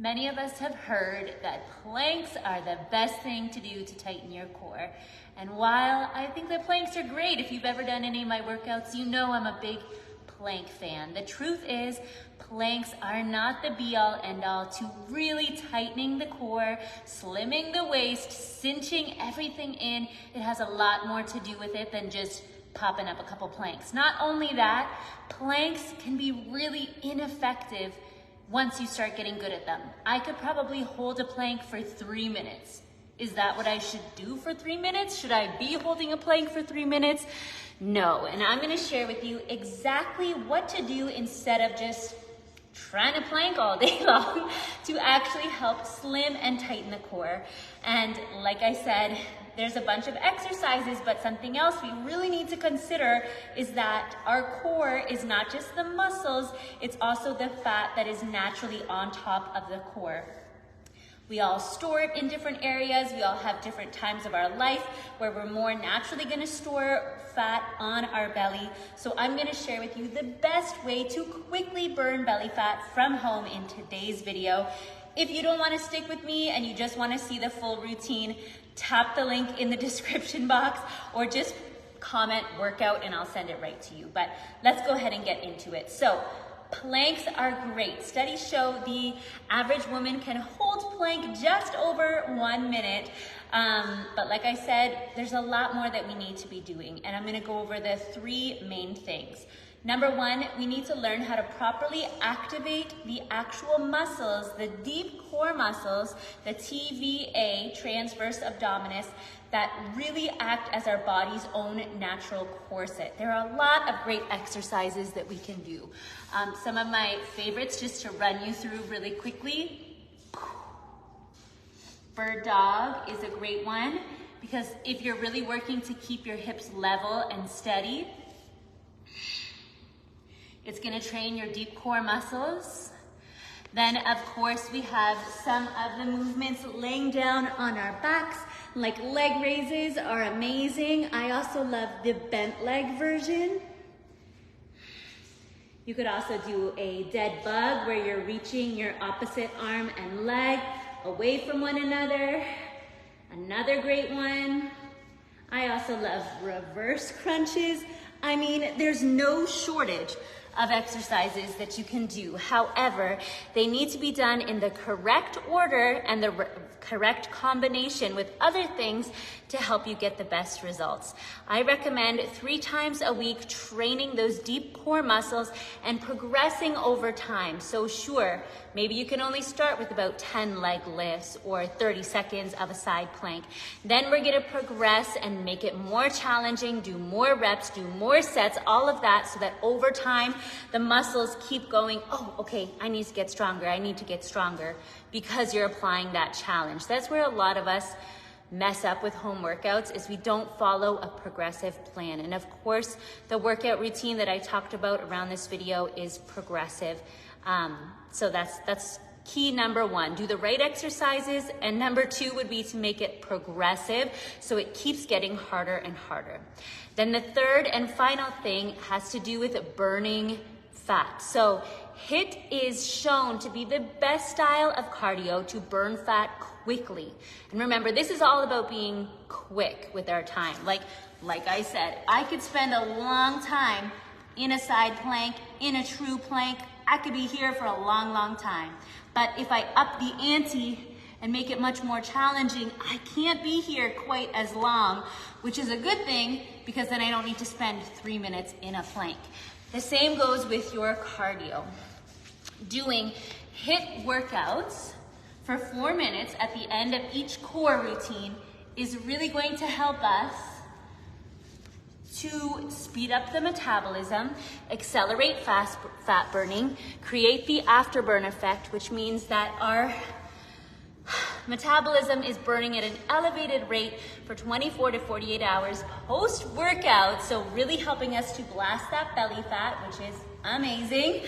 Many of us have heard that planks are the best thing to do to tighten your core. And while I think that planks are great, if you've ever done any of my workouts, you know I'm a big plank fan. The truth is, planks are not the be-all end-all to really tightening the core, slimming the waist, cinching everything in. It has a lot more to do with it than just popping up a couple planks. Not only that, planks can be really ineffective once you start getting good at them. I could probably hold a plank for 3 minutes. Is that what I should do for 3 minutes? Should I be holding a plank for 3 minutes? No, and I'm gonna share with you exactly what to do instead of just trying to plank all day long to actually help slim and tighten the core. And like I said, there's a bunch of exercises, but something else we really need to consider is that our core is not just the muscles, it's also the fat that is naturally on top of the core. We all store it in different areas. We all have different times of our life where we're more naturally gonna store fat on our belly. So I'm gonna share with you the best way to quickly burn belly fat from home in today's video. If you don't wanna stick with me and you just wanna see the full routine, tap the link in the description box or just comment workout and I'll send it right to you. But let's go ahead and get into it. So, planks are great. Studies show the average woman can hold plank just over 1 minute. But like I said, there's a lot more that we need to be doing. And I'm gonna go over the 3 main things. Number 1, we need to learn how to properly activate the actual muscles, the deep core muscles, the TVA, transverse abdominis, that really act as our body's own natural corset. There are a lot of great exercises that we can do. Some of my favorites, just to run you through really quickly. Bird dog is a great one because if you're really working to keep your hips level and steady, it's gonna train your deep core muscles. Then of course we have some of the movements laying down on our backs, like leg raises are amazing. I also love the bent leg version. You could also do a dead bug where you're reaching your opposite arm and leg away from one another. Another great one. I also love reverse crunches. I mean, there's no shortage of exercises that you can do. However, they need to be done in the correct order and the correct combination with other things to help you get the best results. I recommend 3 times a week training those deep core muscles and progressing over time. So sure, maybe you can only start with about 10 leg lifts or 30 seconds of a side plank. Then we're gonna progress and make it more challenging, do more reps, do more sets, all of that so that over time, the muscles keep going, oh, okay, I need to get stronger, I need to get stronger, because you're applying that challenge. That's where a lot of us mess up with home workouts, is we don't follow a progressive plan. And of course, the workout routine that I talked about around this video is progressive. So that's key number 1, do the right exercises, and number 2 would be to make it progressive so it keeps getting harder and harder. Then the third and final thing has to do with burning fat. So HIIT is shown to be the best style of cardio to burn fat quickly. And remember, this is all about being quick with our time. Like I said, I could spend a long time in a side plank, in a true plank. I could be here for a long, long time. But if I up the ante and make it much more challenging, I can't be here quite as long, which is a good thing because then I don't need to spend 3 minutes in a plank. The same goes with your cardio. Doing HIIT workouts for 4 minutes at the end of each core routine is really going to help us to speed up the metabolism, accelerate fat burning, create the afterburn effect, which means that our metabolism is burning at an elevated rate for 24 to 48 hours post-workout, so really helping us to blast that belly fat, which is amazing.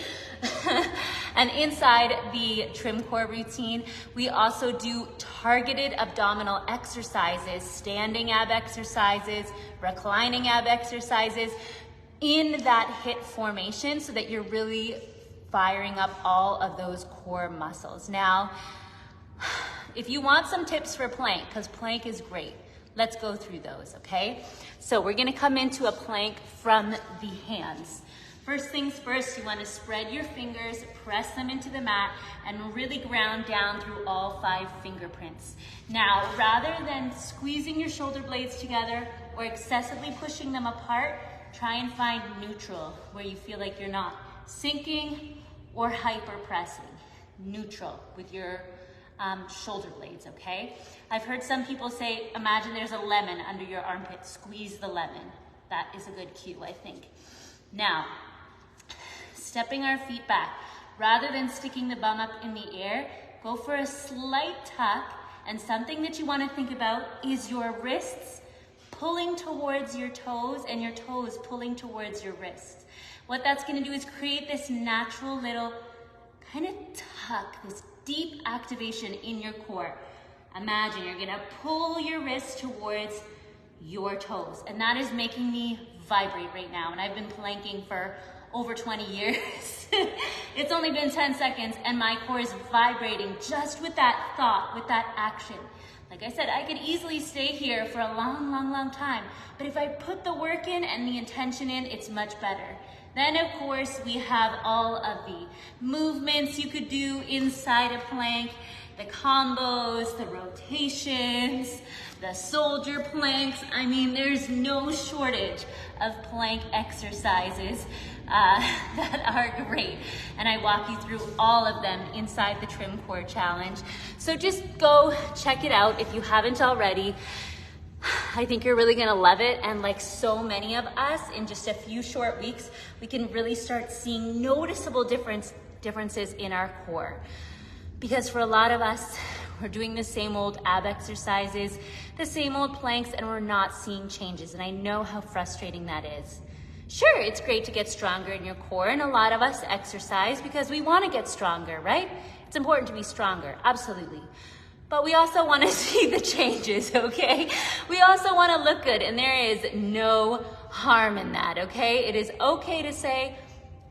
And inside the trim core routine, we also do targeted abdominal exercises, standing ab exercises, reclining ab exercises in that HIIT formation so that you're really firing up all of those core muscles. Now, if you want some tips for plank, because plank is great, let's go through those, okay? So we're gonna come into a plank from the hands. First things first, you wanna spread your fingers, press them into the mat, and really ground down through all 5 fingerprints. Now, rather than squeezing your shoulder blades together or excessively pushing them apart, try and find neutral, where you feel like you're not sinking or hyper pressing. Neutral with your shoulder blades, okay? I've heard some people say, imagine there's a lemon under your armpit, squeeze the lemon. That is a good cue, I think. Now, stepping our feet back, rather than sticking the bum up in the air, go for a slight tuck, and something that you want to think about is your wrists pulling towards your toes and your toes pulling towards your wrists. What that's going to do is create this natural little kind of tuck, this deep activation in your core. Imagine you're going to pull your wrists towards your toes, and that is making me vibrate right now. And I've been planking for over 20 years. It's only been 10 seconds and my core is vibrating just with that thought, with that action. Like I said, I could easily stay here for a long, long, long time, but if I put the work in and the intention in, it's much better. Then of course we have all of the movements you could do inside a plank, the combos, the rotations, the soldier planks. I mean, there's no shortage of plank exercises that are great. And I walk you through all of them inside the Trim Core Challenge. So just go check it out if you haven't already. I think you're really gonna love it. And like so many of us, in just a few short weeks, we can really start seeing noticeable differences in our core. Because for a lot of us, we're doing the same old ab exercises, the same old planks, and we're not seeing changes. And I know how frustrating that is. Sure, it's great to get stronger in your core, and a lot of us exercise because we want to get stronger, right? It's important to be stronger, absolutely. But we also want to see the changes, okay? We also want to look good, and there is no harm in that, okay? It is okay to say,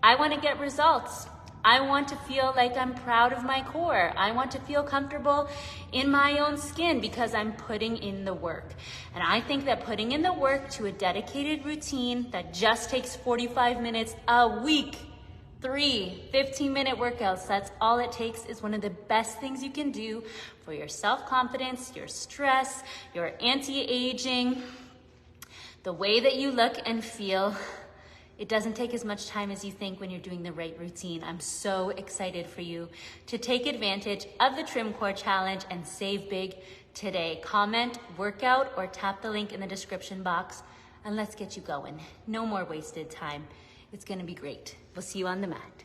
I want to get results. I want to feel like I'm proud of my core. I want to feel comfortable in my own skin because I'm putting in the work. And I think that putting in the work to a dedicated routine that just takes 45 minutes a week, 3 15-minute workouts, that's all it takes, is one of the best things you can do for your self-confidence, your stress, your anti-aging, the way that you look and feel. It doesn't take as much time as you think when you're doing the right routine. I'm so excited for you to take advantage of the Trim Core Challenge and save big today. Comment, workout, or tap the link in the description box, and let's get you going. No more wasted time. It's gonna be great. We'll see you on the mat.